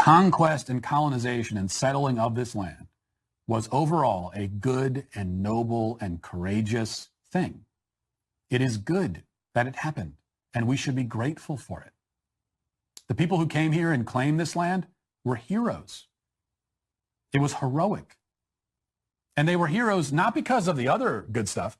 conquest and colonization and settling of this land was overall a good and noble and courageous thing. It is good that it happened, and we should be grateful for it. The people who came here and claimed this land were heroes. It was heroic. And they were heroes not because of the other good stuff,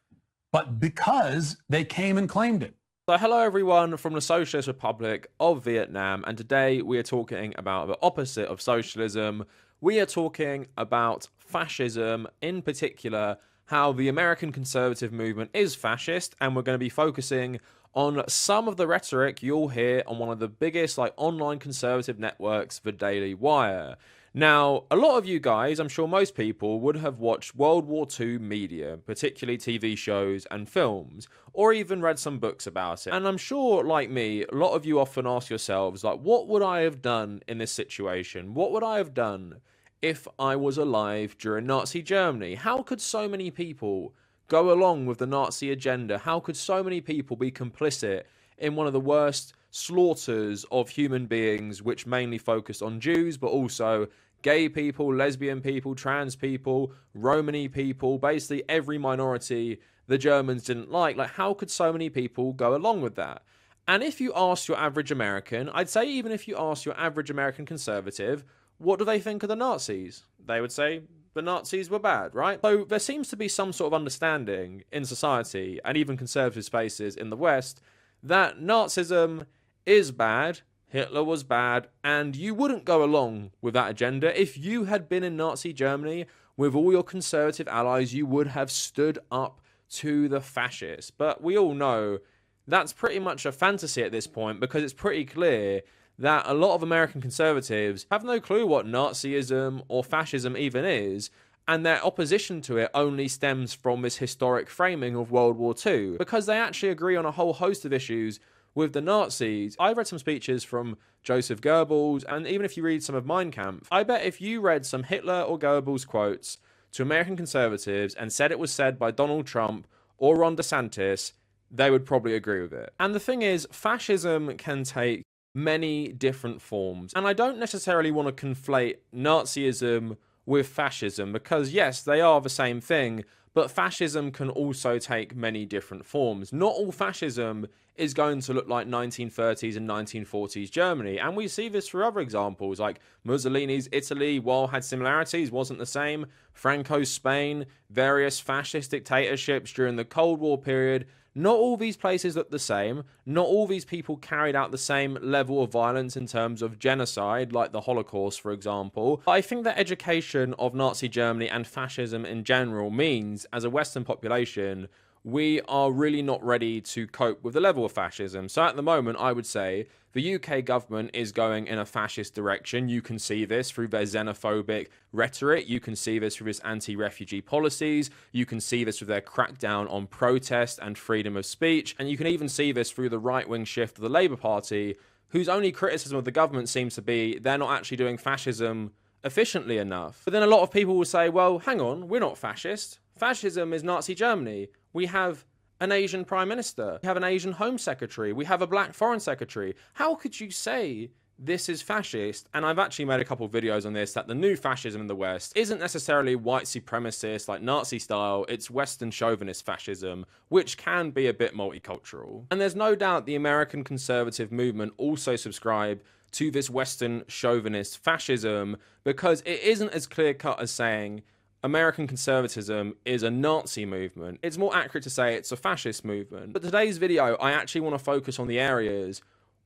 but because they came and claimed it. So hello everyone from the Socialist Republic of Vietnam, and today we are talking about the opposite of socialism. We are talking about fascism, in particular how the American conservative movement is fascist, and we're going to be focusing on some of the rhetoric you'll hear on one of the biggest online conservative networks, the Daily Wire. Now, a lot of you guys, I'm sure most people, would have watched World War II media, particularly TV shows and films, or even read some books about it. And I'm sure, like me, a lot of you often ask yourselves, what would I have done in this situation? What would I have done if I was alive during Nazi Germany? How could so many people go along with the Nazi agenda? How could so many people be complicit in one of the worst slaughters of human beings, which mainly focused on Jews, but also gay people, lesbian people, trans people, Romani people, basically every minority the Germans didn't like? How could so many people go along with that? And if you ask your average American, I'd say even if you ask your average American conservative, what do they think of the Nazis? They would say the Nazis were bad, right? So there seems to be some sort of understanding in society, and even conservative spaces in the West, that Nazism is bad, Hitler was bad, and you wouldn't go along with that agenda. If you had been in Nazi Germany with all your conservative allies, you would have stood up to the fascists. But we all know that's pretty much a fantasy at this point, because it's pretty clear that a lot of American conservatives have no clue what Nazism or fascism even is, and their opposition to it only stems from this historic framing of World War II, because they actually agree on a whole host of issues with the Nazis. I've read some speeches from Joseph Goebbels, and even if you read some of Mein Kampf, I bet if you read some Hitler or Goebbels quotes to American conservatives and said it was said by Donald Trump or Ron DeSantis, they would probably agree with it. And the thing is, fascism can take many different forms, and I don't necessarily want to conflate Nazism with fascism, because yes, they are the same thing, but fascism can also take many different forms. Not all fascism is going to look like 1930s and 1940s Germany, and we see this through other examples, like Mussolini's Italy, while had similarities, wasn't the same. Franco's Spain, various fascist dictatorships during the Cold War period. Not all these places look the same. Not all these people carried out the same level of violence in terms of genocide, like the Holocaust, for example. But I think that education of Nazi Germany and fascism in general means, as a Western population, we are really not ready to cope with the level of fascism. So at the moment, I would say the UK government is going in a fascist direction. You can see this through their xenophobic rhetoric. You can see this through its anti-refugee policies. You can see this with their crackdown on protest and freedom of speech. And you can even see this through the right-wing shift of the Labour Party, whose only criticism of the government seems to be they're not actually doing fascism efficiently enough. But then a lot of people will say, well, hang on, we're not fascist. Fascism is Nazi Germany. We have an Asian prime minister. We have an Asian home secretary. We have a black foreign secretary. How could you say this is fascist? And I've actually made a couple of videos on this, that the new fascism in the West isn't necessarily white supremacist, like Nazi style. It's Western chauvinist fascism, which can be a bit multicultural. And there's no doubt the American conservative movement also subscribe to this Western chauvinist fascism, because it isn't as clear-cut as saying American conservatism is a Nazi movement. It's more accurate to say it's a fascist movement. But today's video, I actually want to focus on the areas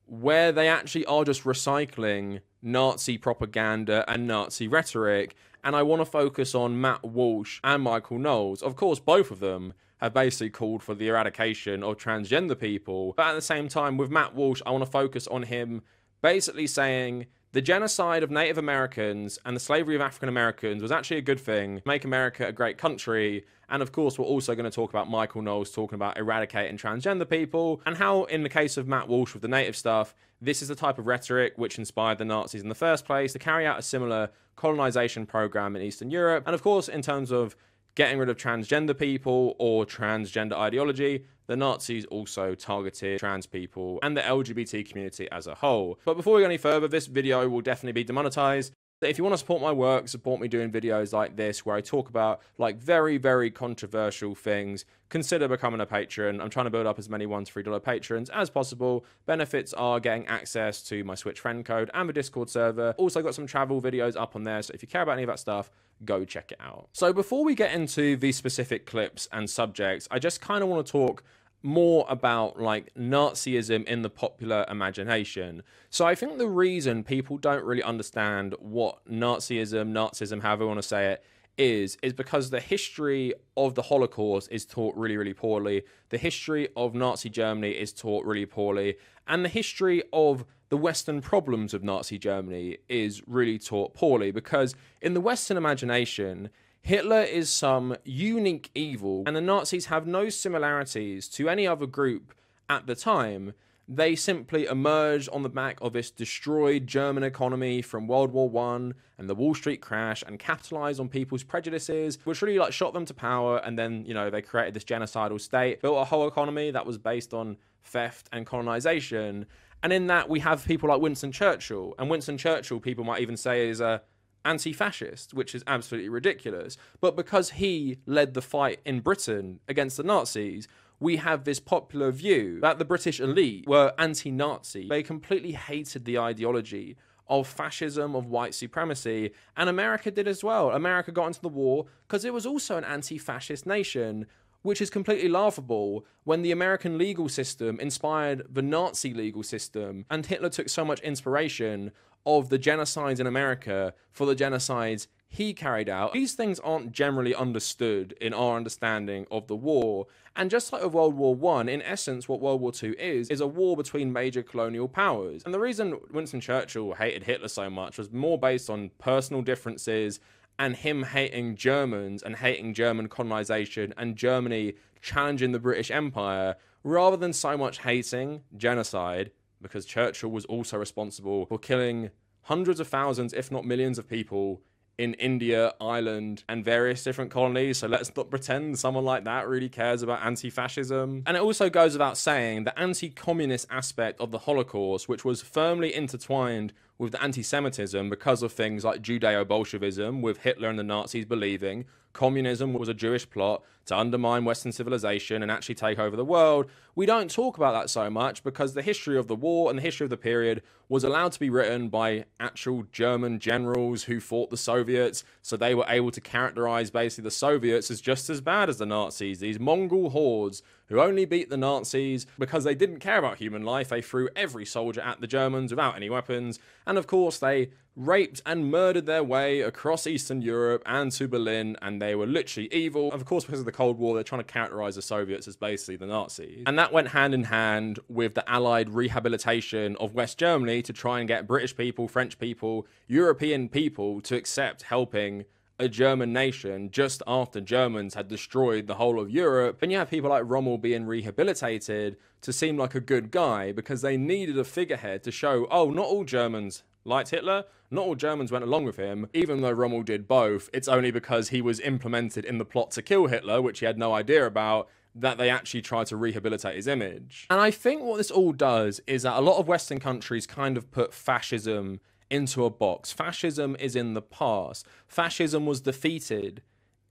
where they actually are just recycling Nazi propaganda and Nazi rhetoric, and I want to focus on Matt Walsh and Michael Knowles. Of course, both of them have basically called for the eradication of transgender people, but at the same time, with Matt Walsh, I want to focus on him basically saying the genocide of Native Americans and the slavery of African Americans was actually a good thing, make America a great country. And of course, we're also going to talk about Michael Knowles talking about eradicating transgender people, and how, in the case of Matt Walsh with the native stuff, this is the type of rhetoric which inspired the Nazis in the first place to carry out a similar colonization program in Eastern Europe. And of course, in terms of getting rid of transgender people or transgender ideology, the Nazis also targeted trans people and the LGBT community as a whole. But before we go any further, this video will definitely be demonetized. If you want to support my work, support me doing videos like this where I talk about like very, very controversial things, consider becoming a patron. I'm trying to build up as many $1 to $3 patrons as possible. Benefits are getting access to my Switch friend code and the Discord server. Also got some travel videos up on there, so if you care about any of that stuff, go check it out. So before we get into these specific clips and subjects, I just kind of want to talk more about like Nazism in the popular imagination. So I think the reason people don't really understand what Nazism, however you want to say it, is because the history of the Holocaust is taught really, really poorly. The history of Nazi Germany is taught really poorly. And the history of the Western problems of Nazi Germany is really taught poorly, because in the Western imagination, Hitler is some unique evil, and the Nazis have no similarities to any other group at the time. They simply emerged on the back of this destroyed German economy from World War I and the Wall Street crash, and capitalized on people's prejudices, which really like shot them to power. And then, you know, they created this genocidal state, built a whole economy that was based on theft and colonization. And in that, we have people like Winston Churchill, and Winston Churchill, people might even say, is a anti-fascist, which is absolutely ridiculous. But because he led the fight in Britain against the Nazis, we have this popular view that the British elite were anti-Nazi. They completely hated the ideology of fascism, of white supremacy, and America did as well. America got into the war because it was also an anti-fascist nation, which is completely laughable when the American legal system inspired the Nazi legal system, and Hitler took so much inspiration of the genocides in America for the genocides he carried out. These things aren't generally understood in our understanding of the war. And just like of World War I, in essence, what World War II is a war between major colonial powers. And the reason Winston Churchill hated Hitler so much was more based on personal differences and him hating Germans and hating German colonization and Germany challenging the British Empire, rather than so much hating genocide, because Churchill was also responsible for killing hundreds of thousands, if not millions of people in India, Ireland, and various different colonies. So let's not pretend someone like that really cares about anti-fascism. And it also goes without saying the anti-communist aspect of the Holocaust, which was firmly intertwined with the anti-Semitism because of things like Judeo-Bolshevism, with Hitler and the Nazis believing communism was a Jewish plot to undermine Western civilization and actually take over the world. We don't talk about that so much because the history of the war and the history of the period was allowed to be written by actual German generals who fought the Soviets, so they were able to characterize basically the Soviets as just as bad as the Nazis, these Mongol hordes who only beat the Nazis because they didn't care about human life. They threw every soldier at the Germans without any weapons, and of course they raped and murdered their way across Eastern Europe and to Berlin, and they were literally evil. Of course, because of the Cold War, they're trying to characterize the Soviets as basically the Nazis. And that went hand in hand with the Allied rehabilitation of West Germany to try and get British people, French people, European people to accept helping a German nation just after Germans had destroyed the whole of Europe. And you have people like Rommel being rehabilitated to seem like a good guy because they needed a figurehead to show, oh, not all Germans liked Hitler, not all Germans went along with him. Even though Rommel did both, it's only because he was implemented in the plot to kill Hitler, which he had no idea about, that they actually tried to rehabilitate his image. And I think what this all does is that a lot of Western countries kind of put fascism into a box. Fascism is in the past. Fascism was defeated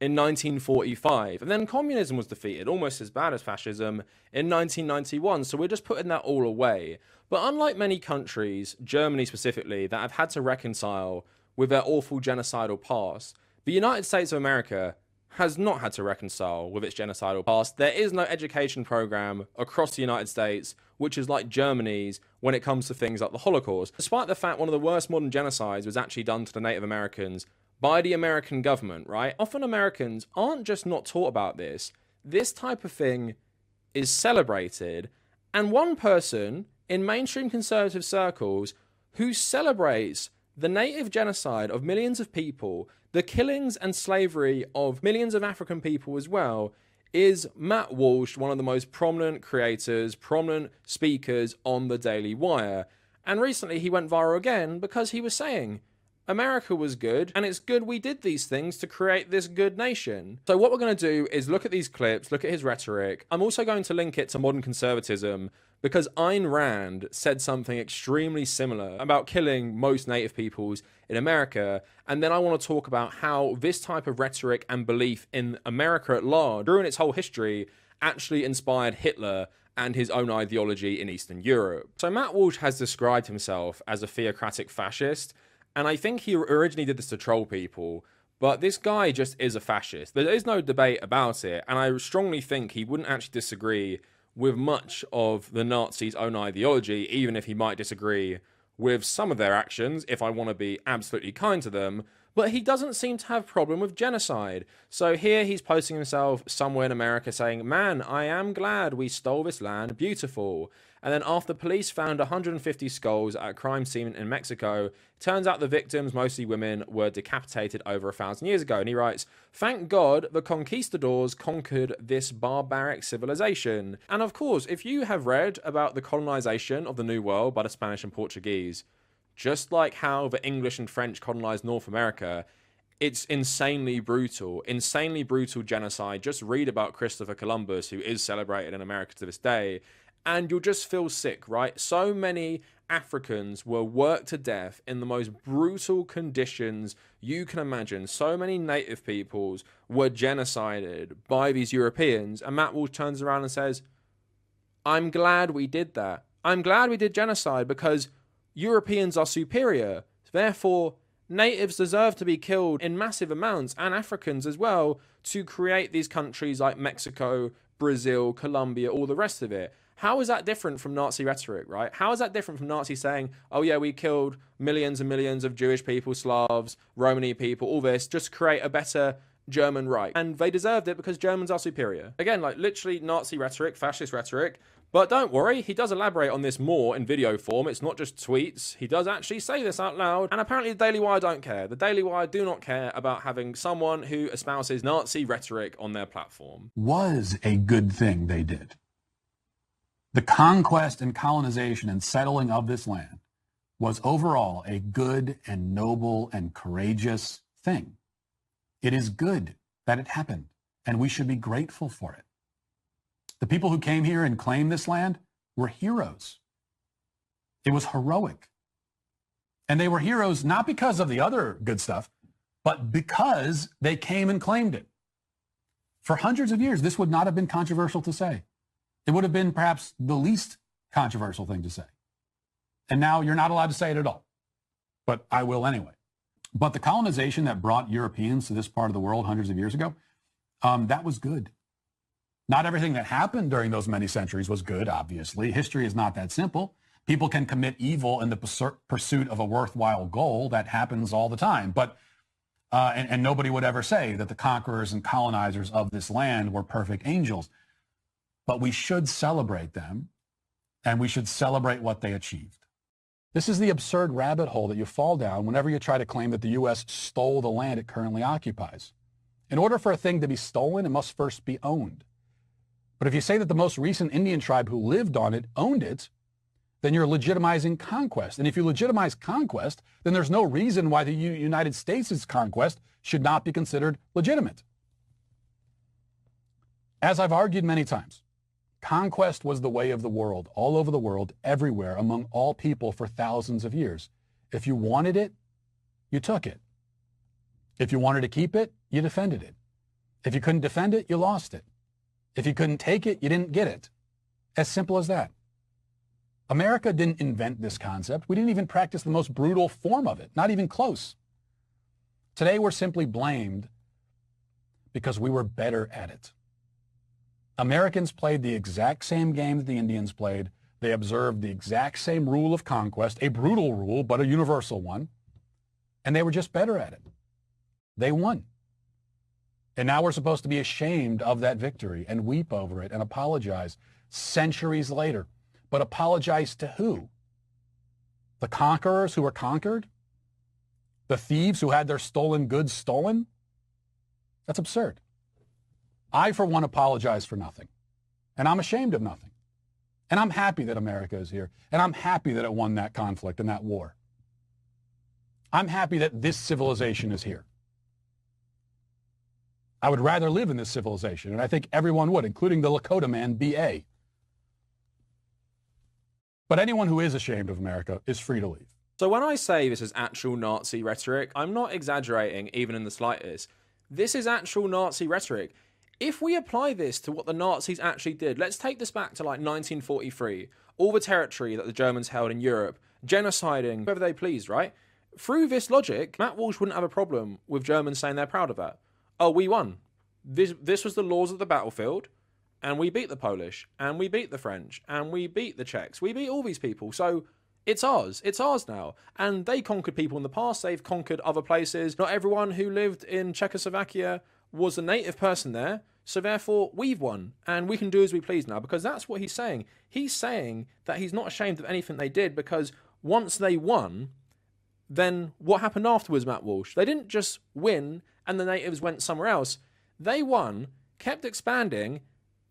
in 1945, and then communism was defeated, almost as bad as fascism, in 1991. So we're just putting that all away. But unlike many countries, Germany specifically, that have had to reconcile with their awful genocidal past, the United States of America has not had to reconcile with its genocidal past. There is no education program across the United States which is like Germany's when it comes to things like the Holocaust. Despite the fact one of the worst modern genocides was actually done to the Native Americans by the American government, right? Often Americans aren't just not taught about this. This type of thing is celebrated. And one person in mainstream conservative circles who celebrates the native genocide of millions of people, the killings and slavery of millions of African people as well, is Matt Walsh, one of the most prominent creators, prominent speakers on the Daily Wire. And recently he went viral again because he was saying, America was good, and it's good we did these things to create this good nation. So what we're going to do is look at these clips, look at his rhetoric. I'm also going to link it to modern conservatism because Ayn Rand said something extremely similar about killing most native peoples in America. And then I want to talk about how this type of rhetoric and belief in America at large, during its whole history, actually inspired Hitler and his own ideology in Eastern Europe. So Matt Walsh has described himself as a theocratic fascist, and I think he originally did this to troll people, but this guy just is a fascist. There is no debate about it, and I strongly think he wouldn't actually disagree with much of the Nazis' own ideology, even if he might disagree with some of their actions, if I want to be absolutely kind to them. But he doesn't seem to have a problem with genocide. So here he's posting himself somewhere in America saying, "Man, I am glad we stole this land. Beautiful." And then after police found 150 skulls at a crime scene in Mexico, it turns out the victims, mostly women, were decapitated over 1,000 years ago. And he writes, "Thank God the conquistadors conquered this barbaric civilization." And of course, if you have read about the colonization of the New World by the Spanish and Portuguese, just like how the English and French colonized North America, it's insanely brutal genocide. Just read about Christopher Columbus, who is celebrated in America to this day, and you'll just feel sick, right? So many Africans were worked to death in the most brutal conditions you can imagine. So many native peoples were genocided by these Europeans, and Matt Walsh turns around and says, "I'm glad we did that. I'm glad we did genocide because Europeans are superior. Therefore, natives deserve to be killed in massive amounts, and Africans as well, to create these countries like Mexico, Brazil, Colombia, all the rest of it." How is that different from Nazi rhetoric, right? How is that different from Nazi saying, "Oh yeah, we killed millions and millions of Jewish people, Slavs, Romani people, all this, just to create a better German Reich. And they deserved it because Germans are superior." Again, like literally Nazi rhetoric, fascist rhetoric. But don't worry, he does elaborate on this more in video form. It's not just tweets. He does actually say this out loud. And apparently the Daily Wire don't care. The Daily Wire do not care about having someone who espouses Nazi rhetoric on their platform. Was a good thing they did. The conquest and colonization and settling of this land was overall a good and noble and courageous thing. It is good that it happened, and we should be grateful for it. The people who came here and claimed this land were heroes. It was heroic. And they were heroes not because of the other good stuff, but because they came and claimed it. For hundreds of years, this would not have been controversial to say. It would have been perhaps the least controversial thing to say. And now you're not allowed to say it at all. But I will anyway. But the colonization that brought Europeans to this part of the world hundreds of years ago, that was good. Not everything that happened during those many centuries was good, obviously. History is not that simple. People can commit evil in the pursuit of a worthwhile goal. That happens all the time. But and nobody would ever say that the conquerors and colonizers of this land were perfect angels. But we should celebrate them, and we should celebrate what they achieved. This is the absurd rabbit hole that you fall down whenever you try to claim that the U.S. stole the land it currently occupies. In order for a thing to be stolen, it must first be owned. But if you say that the most recent Indian tribe who lived on it owned it, then you're legitimizing conquest. And if you legitimize conquest, then there's no reason why the United States' conquest should not be considered legitimate. As I've argued many times, conquest was the way of the world, all over the world, everywhere, among all people for thousands of years. If you wanted it, you took it. If you wanted to keep it, you defended it. If you couldn't defend it, you lost it. If you couldn't take it, you didn't get it. As simple as that. America didn't invent this concept. We didn't even practice the most brutal form of it, not even close. Today, we're simply blamed because we were better at it. Americans played the exact same game that the Indians played. They observed the exact same rule of conquest, a brutal rule, but a universal one. And they were just better at it. They won. And now we're supposed to be ashamed of that victory and weep over it and apologize centuries later. But apologize to who? The conquerors who were conquered? The thieves who had their stolen goods stolen? That's absurd. I, for one, apologize for nothing. And I'm ashamed of nothing. And I'm happy that America is here. And I'm happy that it won that conflict and that war. I'm happy that this civilization is here. I would rather live in this civilization, and I think everyone would, including the Lakota man, B.A. But anyone who is ashamed of America is free to leave. So when I say this is actual Nazi rhetoric, I'm not exaggerating even in the slightest. This is actual Nazi rhetoric. If we apply this to what the Nazis actually did, let's take this back to like 1943, all the territory that the Germans held in Europe, genociding whoever they pleased, right? Through this logic, Matt Walsh wouldn't have a problem with Germans saying they're proud of that. Oh, we won. This was the laws of the battlefield, and we beat the Polish, and we beat the French, and we beat the Czechs. We beat all these people, so it's ours. It's ours now. And they conquered people in the past. They've conquered other places. Not everyone who lived in Czechoslovakia was a native person there. So therefore, we've won. And we can do as we please now. Because that's what he's saying. He's saying that he's not ashamed of anything they did. Because once they won, then what happened afterwards, Matt Walsh? They didn't just win and the natives went somewhere else. They won, kept expanding,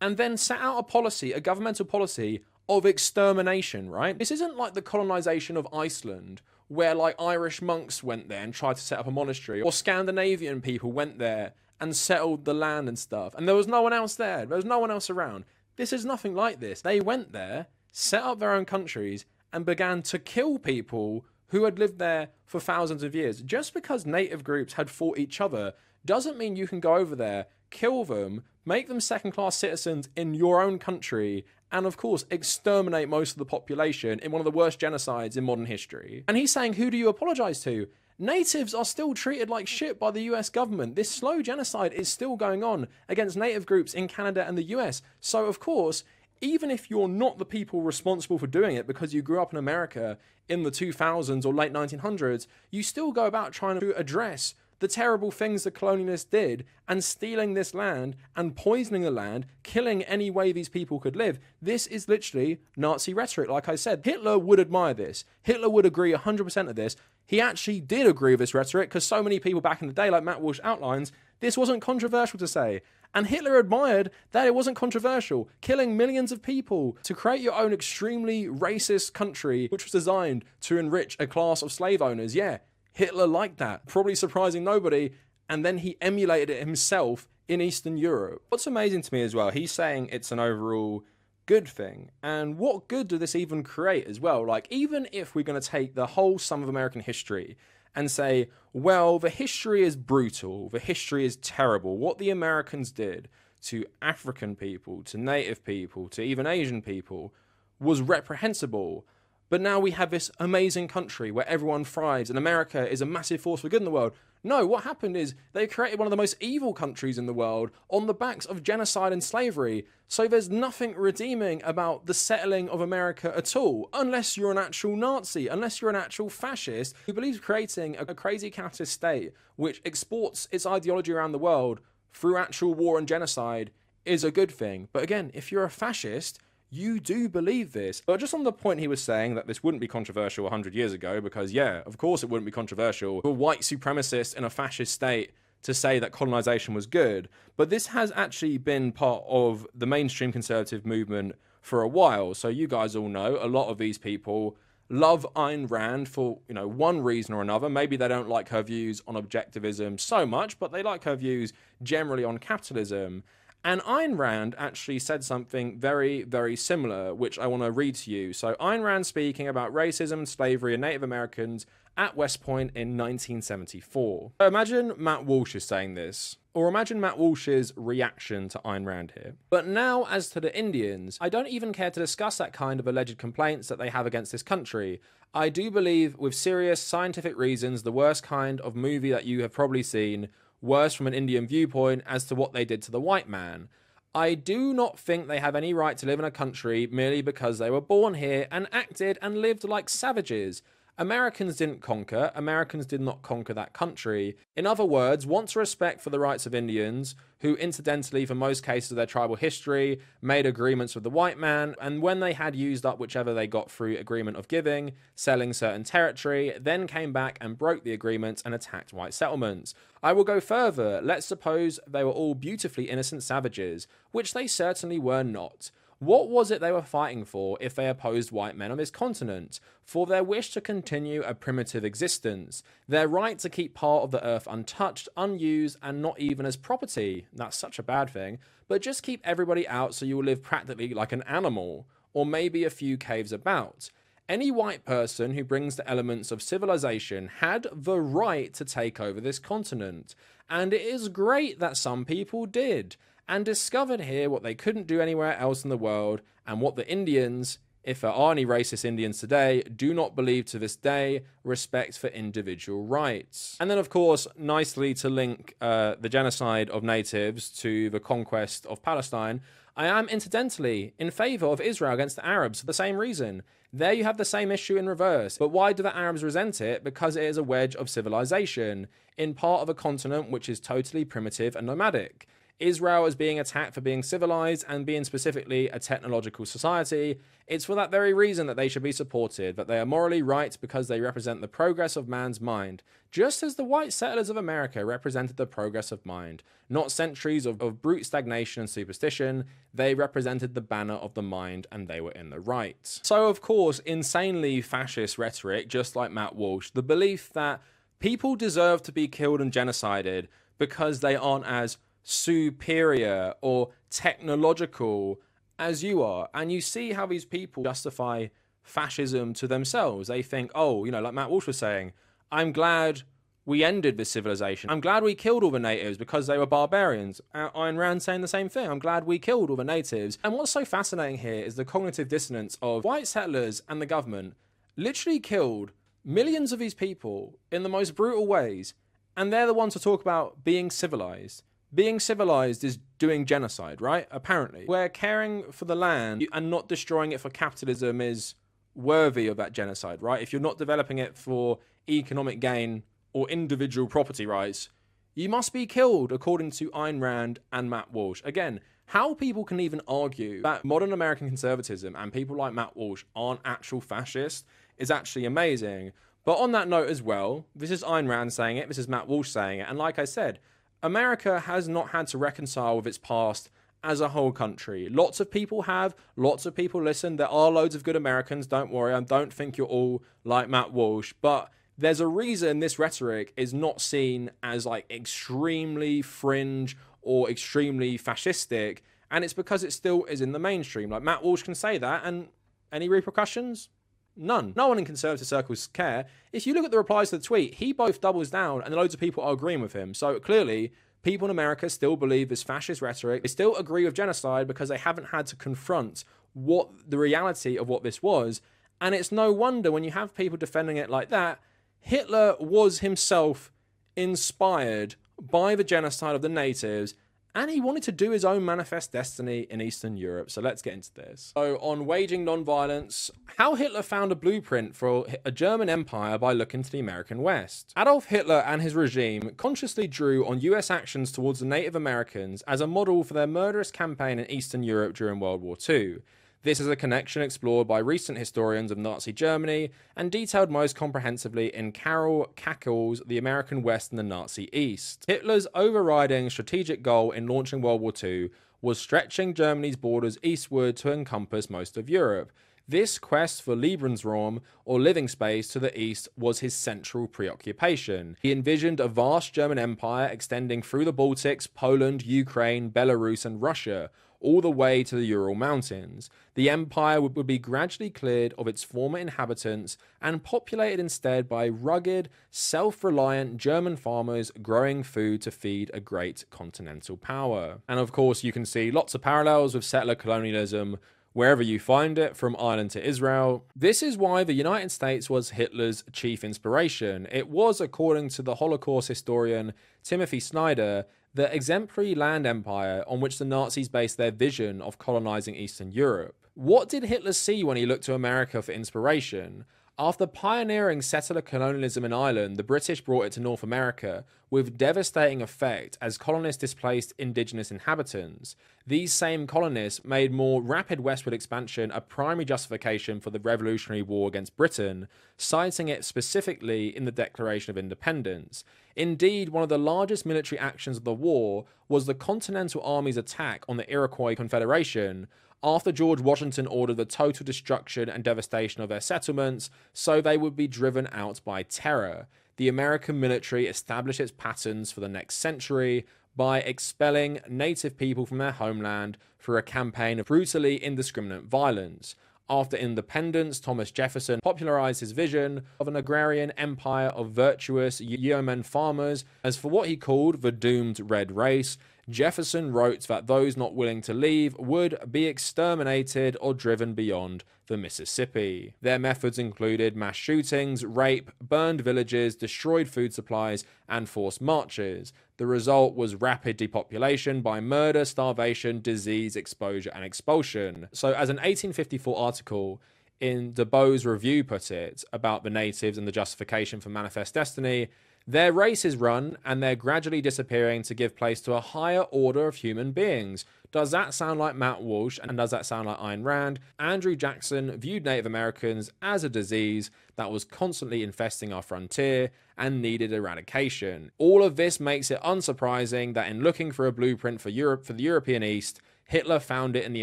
and then set out a policy, a governmental policy of extermination, right? This isn't like the colonization of Iceland, where like Irish monks went there and tried to set up a monastery, or Scandinavian people went there and settled the land and stuff, and there was no one else there. There was no one else around. This is nothing like this. They went there, set up their own countries, and began to kill people who had lived there for thousands of years. Just because native groups had fought each other doesn't mean you can go over there, kill them, make them second-class citizens in your own country, and of course exterminate most of the population in one of the worst genocides in modern history. And he's saying, who do you apologize to? Natives are still treated like shit by the US government. This slow genocide is still going on against native groups in Canada and the US. So of course, even if you're not the people responsible for doing it because you grew up in America in the 2000s or late 1900s, you still go about trying to address the terrible things the colonialists did and stealing this land and poisoning the land, killing any way these people could live. This is literally Nazi rhetoric. Like I said, Hitler would admire this. Hitler would agree 100% of this. He actually did agree with this rhetoric because so many people back in the day, like Matt Walsh outlines, this wasn't controversial to say. And Hitler admired that it wasn't controversial, killing millions of people to create your own extremely racist country, which was designed to enrich a class of slave owners. Yeah, Hitler liked that, probably surprising nobody, and then he emulated it himself in Eastern Europe. What's amazing to me as well, he's saying it's an overall good thing. And what good did this even create as well? Like, even if we're going to take the whole sum of American history and say, well, the history is brutal, the history is terrible, what the Americans did to African people, to Native people, to even Asian people was reprehensible. But now we have this amazing country where everyone thrives and America is a massive force for good in the world. No, what happened is they created one of the most evil countries in the world on the backs of genocide and slavery. So there's nothing redeeming about the settling of America at all, unless you're an actual Nazi, unless you're an actual fascist who believes creating a crazy capitalist state which exports its ideology around the world through actual war and genocide is a good thing. But again, if you're a fascist, you do believe this. But just on the point he was saying that this wouldn't be controversial 100 years ago, because yeah, of course it wouldn't be controversial for a white supremacist in a fascist state to say that colonization was good. But this has actually been part of the mainstream conservative movement for a while. So you guys all know a lot of these people love Ayn Rand for, one reason or another. Maybe they don't like her views on objectivism so much, but they like her views generally on capitalism. And Ayn Rand actually said something very, very similar, which I want to read to you. So Ayn Rand speaking about racism and slavery and Native Americans at West Point in 1974. So imagine Matt Walsh is saying this, or imagine Matt Walsh's reaction to Ayn Rand here. But now, as to the Indians, I don't even care to discuss that kind of alleged complaints that they have against this country. I do believe, with serious scientific reasons, the worst kind of movie that you have probably seen, worse from an Indian viewpoint as to what they did to the white man. I do not think they have any right to live in a country merely because they were born here and acted and lived like savages. Americans didn't conquer. Americans did not conquer that country. In other words, want to respect for the rights of Indians, who incidentally, for most cases of their tribal history, made agreements with the white man, and when they had used up whichever they got through agreement of giving, selling certain territory, then came back and broke the agreements and attacked white settlements. I will go further. Let's suppose they were all beautifully innocent savages, which they certainly were not. What was it they were fighting for if they opposed white men on this continent? For their wish to continue a primitive existence, their right to keep part of the earth untouched, unused, and not even as property. That's such a bad thing. But just keep everybody out so you will live practically like an animal, or maybe a few caves about. Any white person who brings the elements of civilization had the right to take over this continent. And it is great that some people did, and discovered here what they couldn't do anywhere else in the world, and what the Indians, if there are any racist Indians today, do not believe to this day: respect for individual rights. And then, of course, nicely to link the genocide of natives to the conquest of Palestine, I am incidentally in favour of Israel against the Arabs for the same reason. There you have the same issue in reverse. But why do the Arabs resent it? Because it is a wedge of civilization in part of a continent which is totally primitive and nomadic. Israel is being attacked for being civilized and being specifically a technological society. It's for that very reason that they should be supported, that they are morally right because they represent the progress of man's mind, just as the white settlers of America represented the progress of mind. Not centuries of brute stagnation and superstition, they represented the banner of the mind, and they were in the right. So, of course, insanely fascist rhetoric, just like Matt Walsh, the belief that people deserve to be killed and genocided because they aren't as superior or technological as you are. And you see how these people justify fascism to themselves. They think, oh, like Matt Walsh was saying, I'm glad we ended this civilization. I'm glad we killed all the natives because they were barbarians. Ayn Rand saying the same thing. I'm glad we killed all the natives. And what's so fascinating here is the cognitive dissonance of white settlers and the government literally killed millions of these people in the most brutal ways. And they're the ones to talk about being civilized. Being civilized is doing genocide, right? Apparently. Where caring for the land and not destroying it for capitalism is worthy of that genocide, right? If you're not developing it for economic gain or individual property rights, you must be killed, according to Ayn Rand and Matt Walsh. Again, how people can even argue that modern American conservatism and people like Matt Walsh aren't actual fascists is actually amazing. But on that note as well, this is Ayn Rand saying it, this is Matt Walsh saying it, and like I said, America has not had to reconcile with its past as a whole country. Lots of people have, lots of people listen. There are loads of good Americans, don't worry. I don't think you're all like Matt Walsh, but there's a reason this rhetoric is not seen as like extremely fringe or extremely fascistic, and it's because it still is in the mainstream. Like Matt Walsh can say that, and any repercussions? None. No one in conservative circles care. If you look at the replies to the tweet, he both doubles down and loads of people are agreeing with him. So clearly, people in America still believe this fascist rhetoric. They still agree with genocide because they haven't had to confront what the reality of what this was. And it's no wonder when you have people defending it like that, Hitler was himself inspired by the genocide of the natives, and he wanted to do his own manifest destiny in Eastern Europe. So let's get into this. So on waging non-violence, how Hitler found a blueprint for a German empire by looking to the American West. Adolf Hitler and his regime consciously drew on US actions towards the Native Americans as a model for their murderous campaign in Eastern Europe during World War II. This is a connection explored by recent historians of Nazi Germany and detailed most comprehensively in Karl Kakel's The American West and the Nazi East. Hitler's overriding strategic goal in launching World War II was stretching Germany's borders eastward to encompass most of Europe. This quest for Lebensraum, or living space, to the east was his central preoccupation. He envisioned a vast German empire extending through the Baltics, Poland, Ukraine, Belarus, and Russia, all the way to the Ural Mountains. The empire would be gradually cleared of its former inhabitants and populated instead by rugged, self-reliant German farmers growing food to feed a great continental power. And of course, you can see lots of parallels with settler colonialism wherever you find it, from Ireland to Israel. This is why the United States was Hitler's chief inspiration. It was, according to the Holocaust historian Timothy Snyder, the exemplary land empire on which the Nazis based their vision of colonizing Eastern Europe. What did Hitler see when he looked to America for inspiration? After pioneering settler colonialism in Ireland, the British brought it to North America, with devastating effect as colonists displaced indigenous inhabitants. These same colonists made more rapid westward expansion a primary justification for the Revolutionary War against Britain, citing it specifically in the Declaration of Independence. Indeed, one of the largest military actions of the war was the Continental Army's attack on the Iroquois Confederation, after George Washington ordered the total destruction and devastation of their settlements, so they would be driven out by terror. The American military established its patterns for the next century by expelling native people from their homeland through a campaign of brutally indiscriminate violence. After independence, Thomas Jefferson popularized his vision of an agrarian empire of virtuous yeoman farmers. As for what he called the doomed red race, Jefferson wrote that those not willing to leave would be exterminated or driven beyond the Mississippi. Their methods included mass shootings, rape, burned villages, destroyed food supplies, and forced marches. The result was rapid depopulation by murder, starvation, disease, exposure, and expulsion. So, as an 1854 article in DeBow's Review put it about the natives and the justification for manifest destiny, their race is run and they're gradually disappearing to give place to a higher order of human beings. Does that sound like Matt Walsh, and does that sound like Ayn Rand? Andrew Jackson viewed Native Americans as a disease that was constantly infesting our frontier and needed eradication. All of this makes it unsurprising that in looking for a blueprint for Europe, for the European East, Hitler found it in the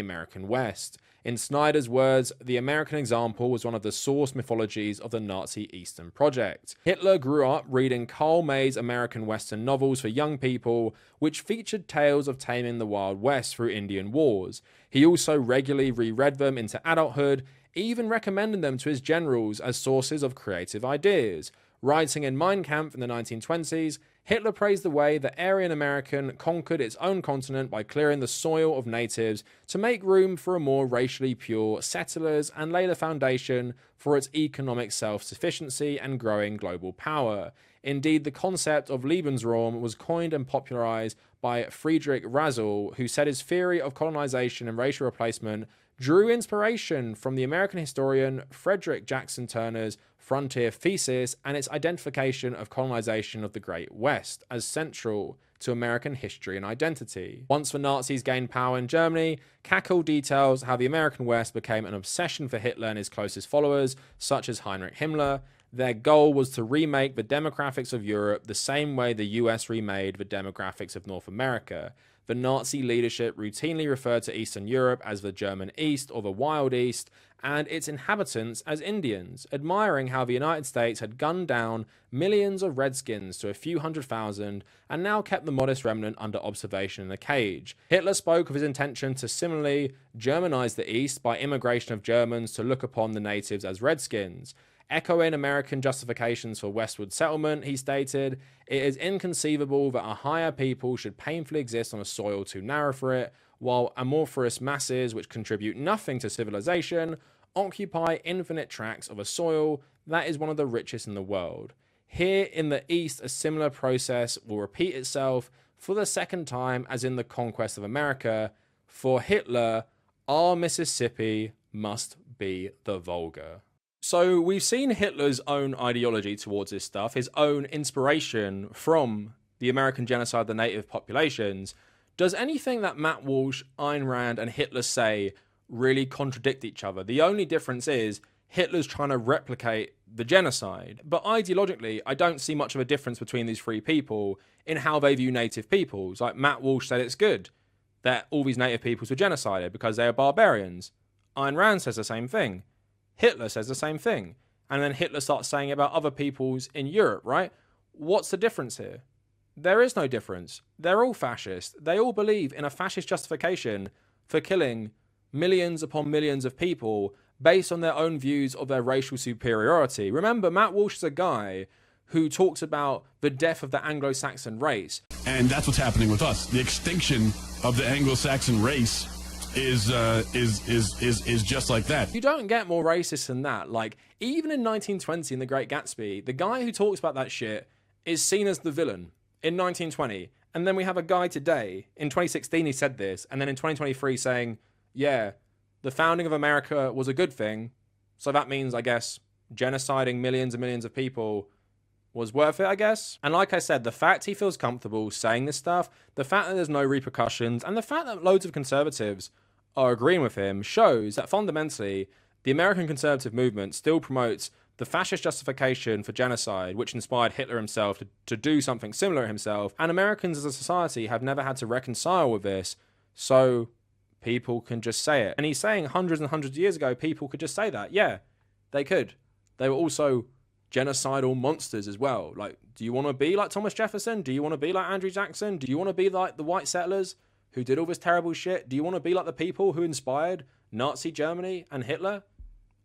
American West. In Snyder's words, the American example was one of the source mythologies of the Nazi Eastern Project. Hitler grew up reading Karl May's American Western novels for young people, which featured tales of taming the Wild West through Indian wars. He also regularly reread them into adulthood, even recommending them to his generals as sources of creative ideas. Writing in Mein Kampf in the 1920s, Hitler praised the way the Aryan American conquered its own continent by clearing the soil of natives to make room for a more racially pure settlers and lay the foundation for its economic self-sufficiency and growing global power. Indeed, the concept of Lebensraum was coined and popularized by Friedrich Razzle, who said his theory of colonization and racial replacement drew inspiration from the American historian Frederick Jackson Turner's Frontier Thesis and its identification of colonization of the Great West as central to American history and identity. Once the Nazis gained power in Germany, Kakel details how the American West became an obsession for Hitler and his closest followers, such as Heinrich Himmler. Their goal was to remake the demographics of Europe the same way the US remade the demographics of North America. The Nazi leadership routinely referred to Eastern Europe as the German East or the Wild East, and its inhabitants as Indians, admiring how the United States had gunned down millions of redskins to a few 100,000 and now kept the modest remnant under observation in a cage. Hitler spoke of his intention to similarly Germanize the East by immigration of Germans to look upon the natives as redskins. Echoing American justifications for westward settlement, he stated, "It is inconceivable that a higher people should painfully exist on a soil too narrow for it, while amorphous masses which contribute nothing to civilization occupy infinite tracts of a soil that is one of the richest in the world." Here in the East, a similar process will repeat itself for the second time as in the conquest of America. For Hitler, our Mississippi must be the Volga. So we've seen Hitler's own ideology towards this stuff, his own inspiration from the American genocide of the native populations. Does anything that Matt Walsh, Ayn Rand, and Hitler say really contradict each other? The only difference is Hitler's trying to replicate the genocide. But ideologically, I don't see much of a difference between these three people in how they view native peoples. Like Matt Walsh said it's good that all these native peoples were genocided because they are barbarians. Ayn Rand says the same thing. Hitler says the same thing. And then Hitler starts saying about other peoples in Europe, right? What's the difference here? There is no difference. They're all fascist. They all believe in a fascist justification for killing millions upon millions of people based on their own views of their racial superiority. Remember, Matt Walsh is a guy who talks about the death of the Anglo-Saxon race. And that's what's happening with us. The extinction of the Anglo-Saxon race is just like that. You don't get more racist than that. Like, even in 1920 in The Great Gatsby, the guy who talks about that shit is seen as the villain in 1920. And then we have a guy today, in 2016 he said this, and then in 2023 saying, yeah, the founding of America was a good thing, so that means, I guess, genociding millions and millions of people was worth it, I guess. And like I said, the fact he feels comfortable saying this stuff, the fact that there's no repercussions, and the fact that loads of conservatives are agreeing with him shows that fundamentally the American conservative movement still promotes the fascist justification for genocide, which inspired Hitler himself to do something similar himself. And Americans as a society have never had to reconcile with this, so people can just say it. And he's saying hundreds and hundreds of years ago, people could just say that. Yeah, they could. They were also genocidal monsters as well. Like, do you want to be like Thomas Jefferson? Do you want to be like Andrew Jackson? Do you want to be like the white settlers who did all this terrible shit? Do you want to be like the people who inspired Nazi Germany and Hitler?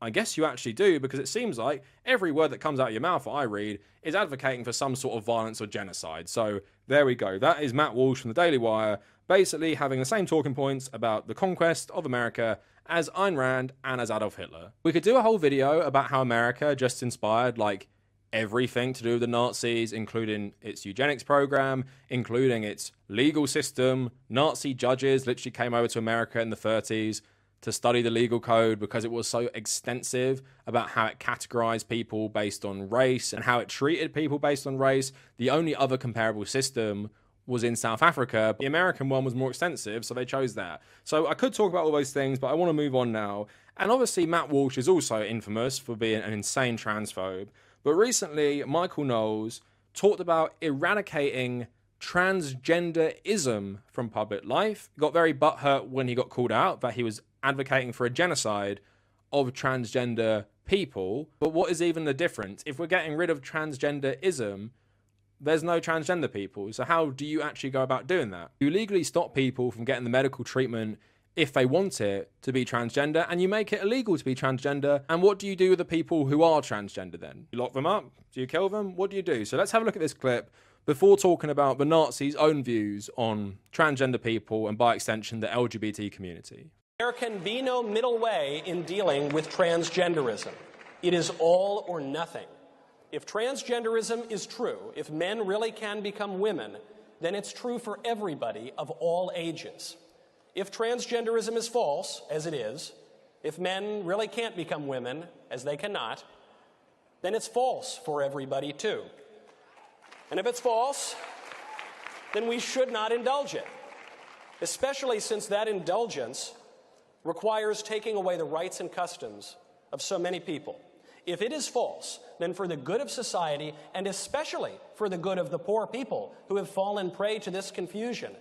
I guess you actually do, because it seems like every word that comes out of your mouth that I read is advocating for some sort of violence or genocide. So there we go. That is Matt Walsh from the Daily Wire, basically having the same talking points about the conquest of America as Ayn Rand and as Adolf Hitler. We could do a whole video about how America just inspired like everything to do with the Nazis, including its eugenics program, including its legal system. Nazi judges literally came over to America in the 30s to study the legal code because it was so extensive about how it categorized people based on race and how it treated people based on race. The only other comparable system was in South Africa. The American one was more extensive, so they chose that. So I could talk about all those things, but I want to move on now. And obviously Matt Walsh is also infamous for being an insane transphobe. But recently, Michael Knowles talked about eradicating transgenderism from public life. Got very butthurt when he got called out that he was advocating for a genocide of transgender people. But what is even the difference? If we're getting rid of transgenderism, there's no transgender people. So how do you actually go about doing that? You legally stop people from getting the medical treatment if they want it to be transgender, and you make it illegal to be transgender. And what do you do with the people who are transgender then? You lock them up? Do you kill them? What do you do? So let's have a look at this clip before talking about the Nazis' own views on transgender people and by extension the LGBT community. There can be no middle way in dealing with transgenderism. It is all or nothing. If transgenderism is true, if men really can become women, then it's true for everybody of all ages. If transgenderism is false, as it is, if men really can't become women, as they cannot, then it's false for everybody too. And if it's false, then we should not indulge it, especially since that indulgence requires taking away the rights and customs of so many people. If it is false, then for the good of society, and especially for the good of the poor people who have fallen prey to this confusion,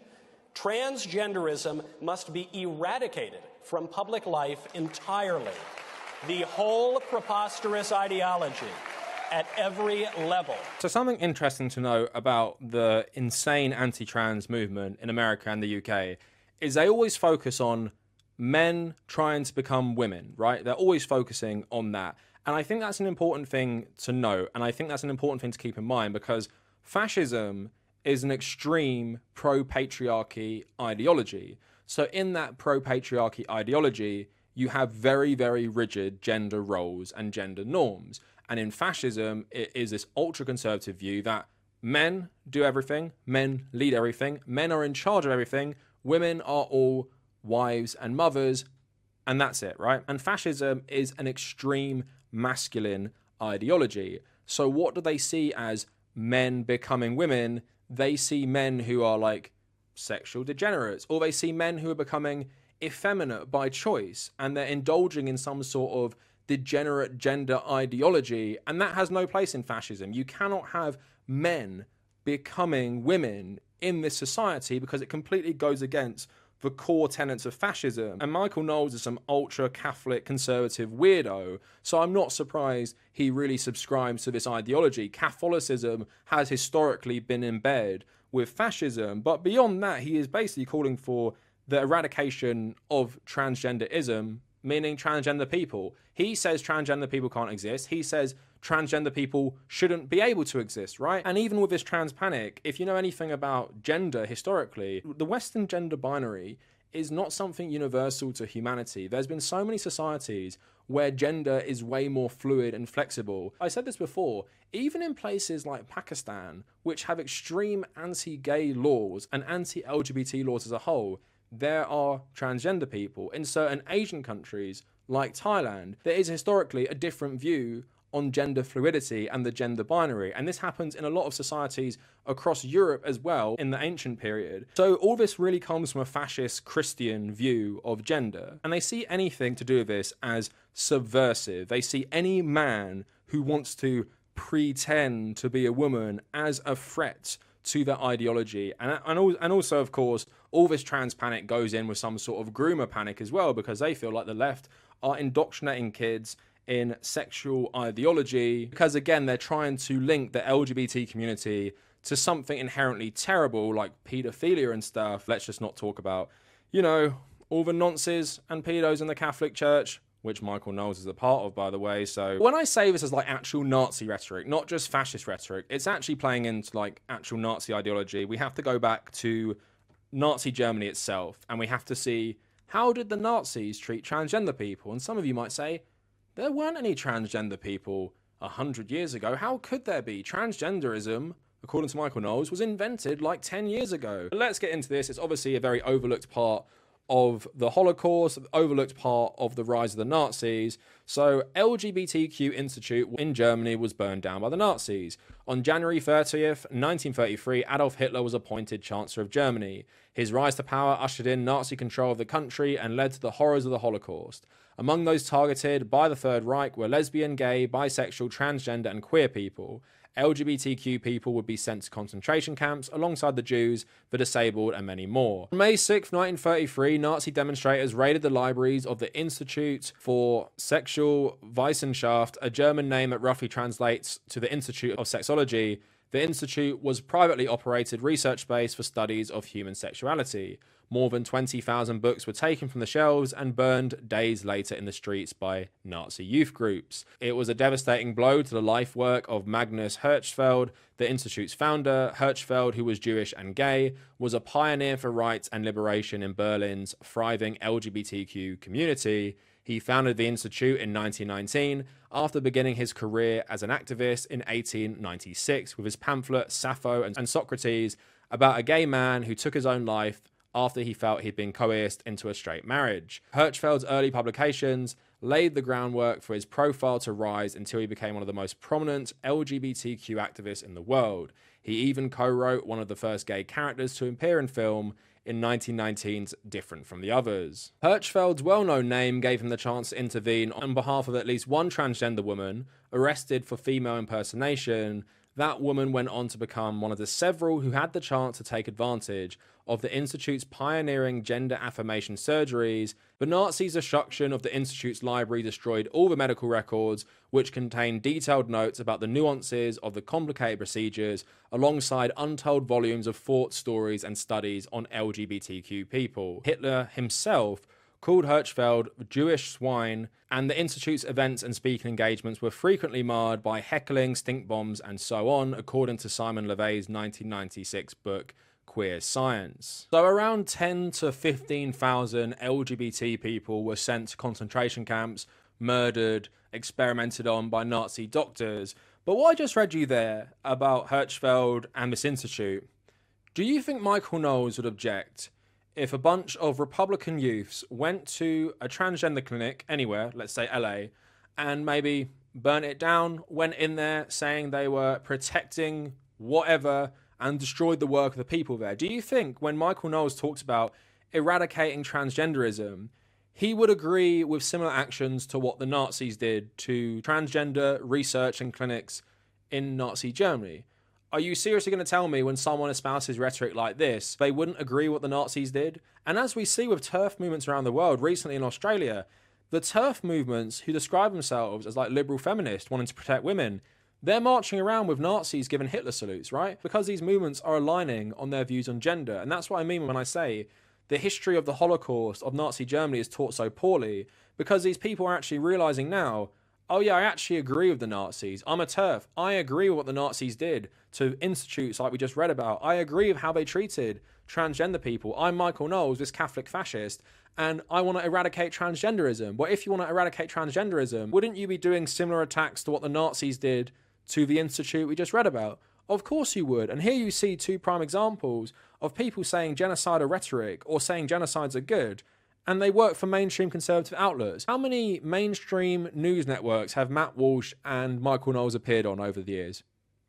transgenderism must be eradicated from public life entirely. The whole preposterous ideology at every level. So something interesting to know about the insane anti-trans movement in America and the UK is they always focus on men trying to become women, right? They're always focusing on that. And I think that's an important thing to note, and I think that's an important thing to keep in mind, because fascism is an extreme pro-patriarchy ideology. So in that pro-patriarchy ideology, you have very, very rigid gender roles and gender norms. And in fascism, it is this ultra-conservative view that men do everything, men lead everything, men are in charge of everything, women are all wives and mothers, and that's it, right? And fascism is an extreme masculine ideology. So what do they see as men becoming women? They see men who are like sexual degenerates, or they see men who are becoming effeminate by choice, and they're indulging in some sort of degenerate gender ideology, and that has no place in fascism. You cannot have men becoming women in this society because it completely goes against the core tenets of fascism. And Michael Knowles is some ultra-Catholic conservative weirdo, so I'm not surprised he really subscribes to this ideology. Catholicism has historically been in bed with fascism, but beyond that, he is basically calling for the eradication of transgenderism, meaning transgender people. He says transgender people can't exist. He says transgender people shouldn't be able to exist, right? And even with this trans panic, if you know anything about gender historically, the Western gender binary is not something universal to humanity. There's been so many societies where gender is way more fluid and flexible. I said this before, even in places like Pakistan, which have extreme anti-gay laws and anti-LGBT laws as a whole, there are transgender people. In certain Asian countries, like Thailand, there is historically a different view on gender fluidity and the gender binary. And this happens in a lot of societies across Europe as well in the ancient period. So all this really comes from a fascist Christian view of gender. And they see anything to do with this as subversive. They see any man who wants to pretend to be a woman as a threat to their ideology. And also, of course, all this trans panic goes in with some sort of groomer panic as well, because they feel like the left are indoctrinating kids in sexual ideology, because again, they're trying to link the LGBT community to something inherently terrible like paedophilia and stuff. Let's just not talk about, you know, all the nonces and pedos in the Catholic Church, which Michael Knowles is a part of, by the way. So when I say this as like actual Nazi rhetoric, not just fascist rhetoric, it's actually playing into like actual Nazi ideology. We have to go back to Nazi Germany itself, and we have to see, how did the Nazis treat transgender people? And some of you might say, there weren't any transgender people 100 years ago. How could there be? Transgenderism, according to Michael Knowles, was invented like 10 years ago. But let's get into this. It's obviously a very overlooked part of the Holocaust, overlooked part of the rise of the Nazis. So LGBTQ Institute in Germany was burned down by the Nazis. On January 30th, 1933, Adolf Hitler was appointed Chancellor of Germany. His rise to power ushered in Nazi control of the country and led to the horrors of the Holocaust. Among those targeted by the Third Reich were lesbian, gay, bisexual, transgender and queer people. LGBTQ people would be sent to concentration camps alongside the Jews, the disabled and many more. On May 6, 1933, Nazi demonstrators raided the libraries of the Institute for Sexual Wissenschaft, a German name that roughly translates to the Institute of Sexology. The institute was a privately operated research space for studies of human sexuality. More than 20,000 books were taken from the shelves and burned days later in the streets by Nazi youth groups. It was a devastating blow to the life work of Magnus Hirschfeld, the institute's founder. Hirschfeld, who was Jewish and gay, was a pioneer for rights and liberation in Berlin's thriving LGBTQ community. He founded the institute in 1919 after beginning his career as an activist in 1896 with his pamphlet Sappho and Socrates about a gay man who took his own life after he felt he'd been coerced into a straight marriage. Hirschfeld's early publications laid the groundwork for his profile to rise until he became one of the most prominent LGBTQ activists in the world. He even co-wrote one of the first gay characters to appear in film in 1919's Different from the Others. Hirschfeld's well-known name gave him the chance to intervene on behalf of at least one transgender woman arrested for female impersonation. That woman went on to become one of the several who had the chance to take advantage of the Institute's pioneering gender affirmation surgeries. The Nazis' destruction of the Institute's library destroyed all the medical records, which contained detailed notes about the nuances of the complicated procedures, alongside untold volumes of thought, stories, and studies on LGBTQ people. Hitler himself called Hirschfeld Jewish swine, and the Institute's events and speaking engagements were frequently marred by heckling, stink bombs, and so on, according to Simon LeVay's 1996 book, Queer Science. So around 10 to 15,000 LGBT people were sent to concentration camps, murdered, experimented on by Nazi doctors. But what I just read you there about Hirschfeld and this institute, do you think Michael Knowles would object if a bunch of Republican youths went to a transgender clinic anywhere, let's say LA, and maybe burnt it down, went in there saying they were protecting whatever and destroyed the work of the people there? Do you think when Michael Knowles talks about eradicating transgenderism, he would agree with similar actions to what the Nazis did to transgender research and clinics in Nazi Germany? Are you seriously going to tell me when someone espouses rhetoric like this, they wouldn't agree what the Nazis did? And as we see with TERF movements around the world, recently in Australia, the TERF movements who describe themselves as like liberal feminists wanting to protect women, they're marching around with Nazis giving Hitler salutes, right? Because these movements are aligning on their views on gender. And that's what I mean when I say the history of the Holocaust of Nazi Germany is taught so poorly, because these people are actually realizing now, oh yeah, I actually agree with the Nazis. I'm a TERF. I agree with what the Nazis did to institutes like we just read about. I agree with how they treated transgender people. I'm Michael Knowles, this Catholic fascist, and I want to eradicate transgenderism. Well, if you want to eradicate transgenderism, wouldn't you be doing similar attacks to what the Nazis did to the institute we just read about? Of course you would. And here you see two prime examples of people saying genocidal rhetoric or saying genocides are good, and they work for mainstream conservative outlets. How many mainstream news networks have Matt Walsh and Michael Knowles appeared on over the years?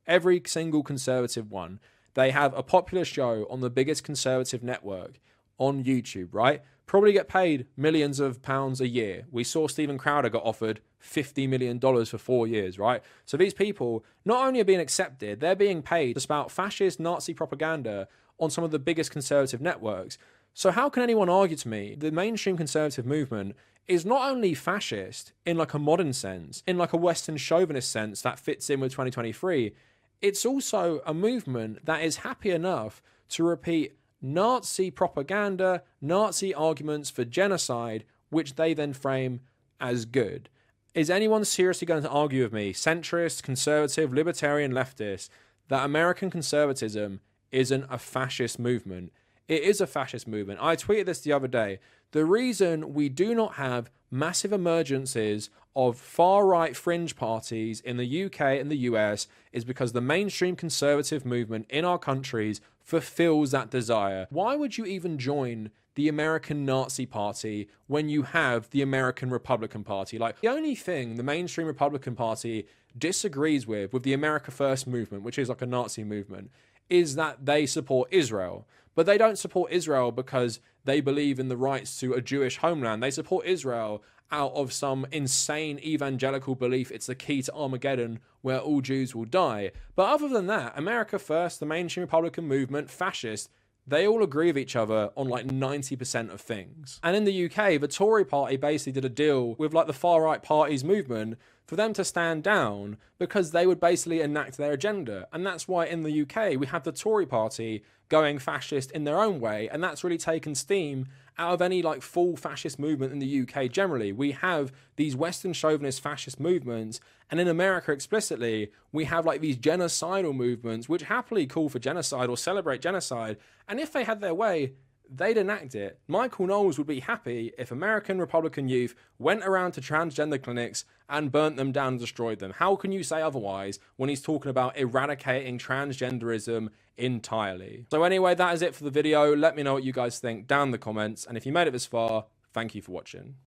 Every single conservative one. They have a popular show on the biggest conservative network on YouTube, right? Probably get paid millions of pounds a year. We saw Stephen Crowder got offered $50 million for 4 years, right? So these people not only are being accepted, they're being paid to spout fascist Nazi propaganda on some of the biggest conservative networks. So how can anyone argue to me the mainstream conservative movement is not only fascist in like a modern sense, in like a Western chauvinist sense that fits in with 2023, it's also a movement that is happy enough to repeat Nazi propaganda, Nazi arguments for genocide, which they then frame as good. Is anyone seriously going to argue with me, centrist, conservative, libertarian, leftist, that American conservatism isn't a fascist movement? It is a fascist movement. I tweeted this the other day. The reason we do not have massive emergences of far-right fringe parties in the UK and the US is because the mainstream conservative movement in our countries fulfills that desire. Why would you even join the American Nazi Party when you have the American Republican Party? Like, the only thing the mainstream Republican Party disagrees with the America First movement, which is like a Nazi movement, is that they support Israel. But they don't support Israel because they believe in the rights to a Jewish homeland. They support Israel out of some insane evangelical belief it's the key to Armageddon where all Jews will die. But other than that, America First, the mainstream Republican movement, fascist, they all agree with each other on like 90% of things. And in the UK, the Tory party basically did a deal with like the far-right party's movement for them to stand down because they would basically enact their agenda. And that's why in the UK, we have the Tory party going fascist in their own way. And that's really taken steam out of any like full fascist movement in the UK generally. We have these Western chauvinist fascist movements, and in America explicitly, we have like these genocidal movements which happily call for genocide or celebrate genocide. And if they had their way, they'd enact it. Michael Knowles would be happy if American Republican youth went around to transgender clinics and burnt them down and destroyed them. How can you say otherwise when he's talking about eradicating transgenderism entirely? So anyway, that is it for the video. Let me know what you guys think down in the comments. And if you made it this far, thank you for watching.